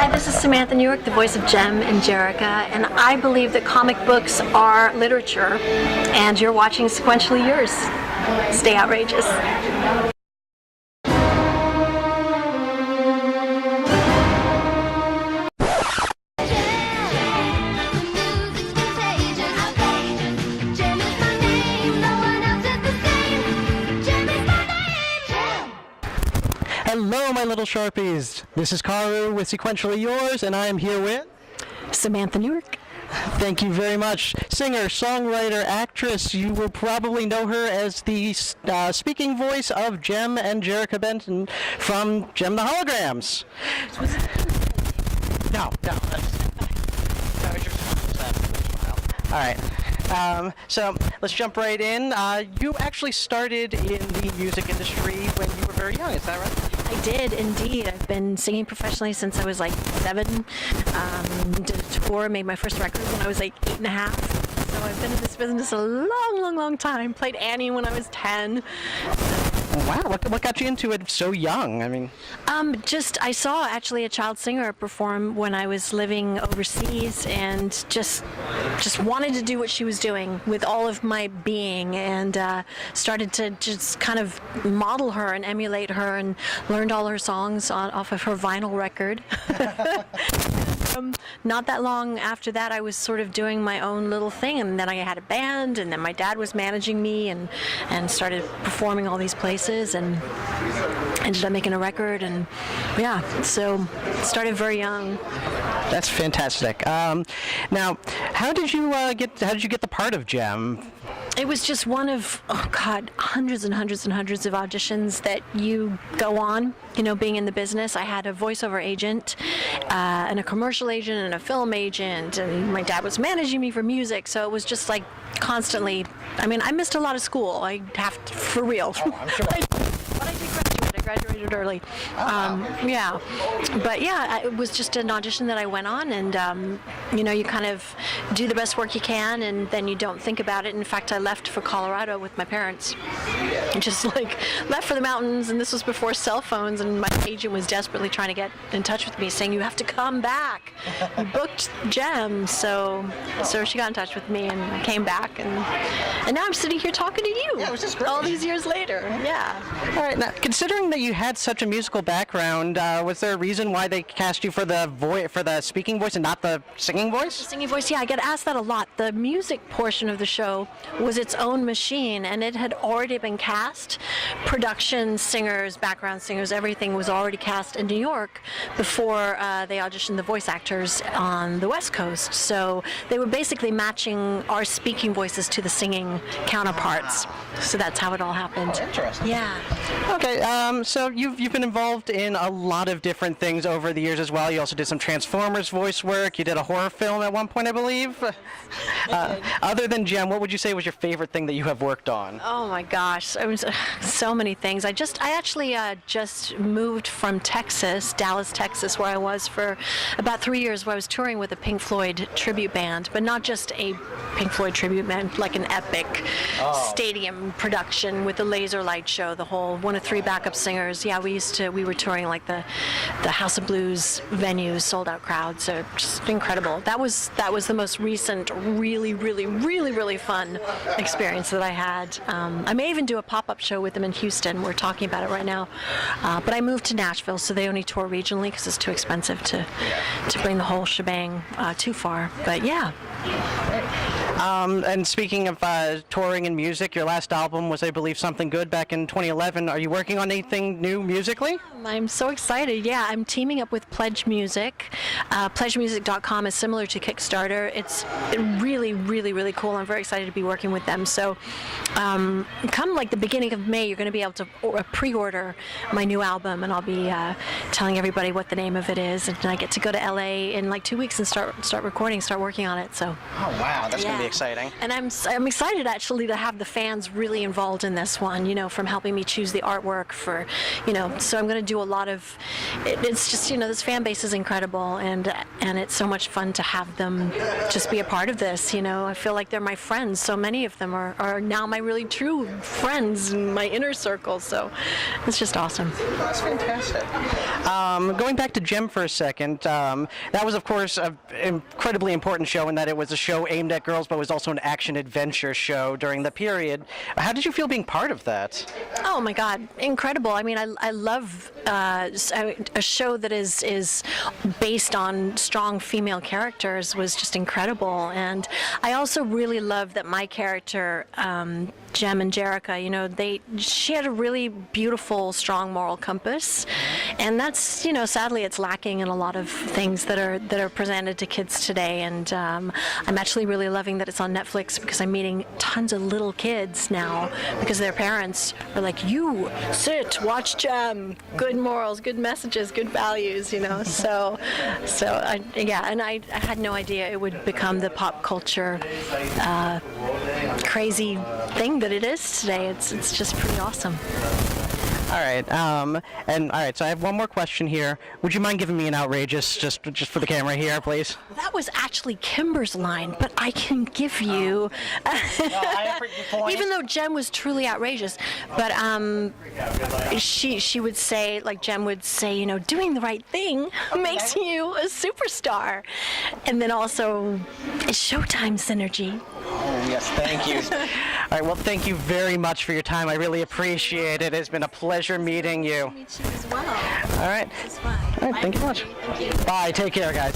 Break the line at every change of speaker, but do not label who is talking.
Hi, this is Samantha Newark, the voice of Jem and Jerrica, and I believe that comic books are literature, and you're watching Sequentially Yours. Stay outrageous.
Hello, my little Sharpies. This is Karu with Sequentially Yours, and I am here with
Samantha Newark.
Thank you very much. Singer, songwriter, actress. You will probably know her as the speaking voice of Jem and Jerrica Benton from Jem the Holograms. No. All right. So let's jump right in. You actually started in the music industry when you were very young, is that right?
I did indeed. I've been singing professionally since I was like 7. Did a tour, made my first record when I was like 8 and a half. So I've been in this business a long time. Played Annie when I was 10.
Wow, what got you into it so young? I mean,
I saw actually a child singer perform when I was living overseas, and just wanted to do what she was doing with all of my being, and started to just kind of model her and emulate her, and learned all her songs off of her vinyl record. Not that long after that, I was sort of doing my own little thing, and then I had a band, and then my dad was managing me, and started performing all these places, and ended up making a record, and yeah, so started very young.
That's fantastic. Now, how did you get the part of Jem?
It was just one of, hundreds and hundreds of auditions that you go on, being in the business. I had a voiceover agent, and a commercial agent, and a film agent, and my dad was managing me for music, so it was just like constantly, I missed a lot of school. I have to, for real.
Oh, I'm sure.
But I did graduate. I graduated early. Yeah. But yeah, it was just an audition that I went on, and you kind of do the best work you can, and then you don't think about it. In fact, I left for Colorado with my parents. Just like left for the mountains, and this was before cell phones, and my agent was desperately trying to get in touch with me, saying, "You have to come back. You booked Jem." So she got in touch with me and came back, and now I'm sitting here talking to you.
Yeah, it was just great.
All these years later. Yeah.
All right. Now, considering that you had such a musical background, was there a reason why they cast you for the speaking voice and not the singing voice?
The singing voice, yeah, I get asked that a lot. The music portion of the show was its own machine, and it had already been cast. Production, singers, background singers, everything was already cast in New York before they auditioned the voice actors on the West Coast. So they were basically matching our speaking voices to the singing counterparts. So that's how it all happened.
Oh, interesting.
Yeah.
Okay, so you've been involved in a lot of different things over the years as well. You also did some Transformers voice work. You did a horror film at one point, I believe. Other than Jem, what would you say was your favorite thing that you have worked on?
Oh my gosh, so many things. I actually just moved from Dallas, Texas, where I was for about 3 years, where I was touring with a Pink Floyd tribute band, but not just a Pink Floyd tribute band, like an epic stadium production with the laser light show, the whole one of 3 backup singers. Yeah, we were touring like the House of Blues venues, sold out crowds, so just incredible. That was the most recent, really fun experience that I had. I may even do a pop-up show with them in Houston. We're talking about it right now. But I moved to Nashville, so they only tour regionally because it's too expensive to bring the whole shebang too far. But yeah.
And speaking of touring and music, your last album was, I believe, Something Good back in 2011. Are you working on anything new musically?
I'm so excited. Yeah, I'm teaming up with Pledge Music. PledgeMusic.com is similar to Kickstarter. It's really cool. I'm very excited to be working with them. So come like the beginning of May, you're going to be able to pre-order my new album, and I'll be telling everybody what the name of it is. And I get to go to LA in like 2 weeks and start recording, start working on it. So.
Oh wow, that's going to be exciting.
And I'm excited actually to have the fans really involved in this one. From helping me choose the artwork for, So I'm going to do a lot of. It's just this fan base is incredible, and it's so much fun to have them just be a part of this. I feel like they're my friends. So many of them are now my really true friends. friends in my inner circle. So it's just awesome.
That's fantastic. Going back to Jem for a second, that was, of course, an incredibly important show in that it was a show aimed at girls, but was also an action-adventure show during the period. How did you feel being part of that?
Oh my God, incredible! I mean, I love a show that is based on strong female characters was just incredible, and I also really love that my character, Jem and Jerrica, you know, she had a really beautiful, strong moral compass, and that's, you know, sadly it's lacking in a lot of things that are presented to kids today. And I'm actually really loving that it's on Netflix because I'm meeting tons of little kids now because their parents are like, "You sit, watch Jem, good morals, good messages, good values," you know. So I had no idea it would become the pop culture crazy thing that it is today. It's just pretty awesome.
All right, so I have one more question here. Would you mind giving me an outrageous, just for the camera here, please?
That was actually Kimber's line, but I can give you, even though Jem was truly outrageous, but she would say, like Jem would say, you know, doing the right thing makes you a superstar, and then also it's Showtime synergy.
Oh, yes, thank you. All right, well, thank you very much for your time. I really appreciate it. It's been a pleasure meeting you.
Meet you as well.
All right.
This is fun.
All right, thank you so much.
Thank you.
Bye. Take care, guys.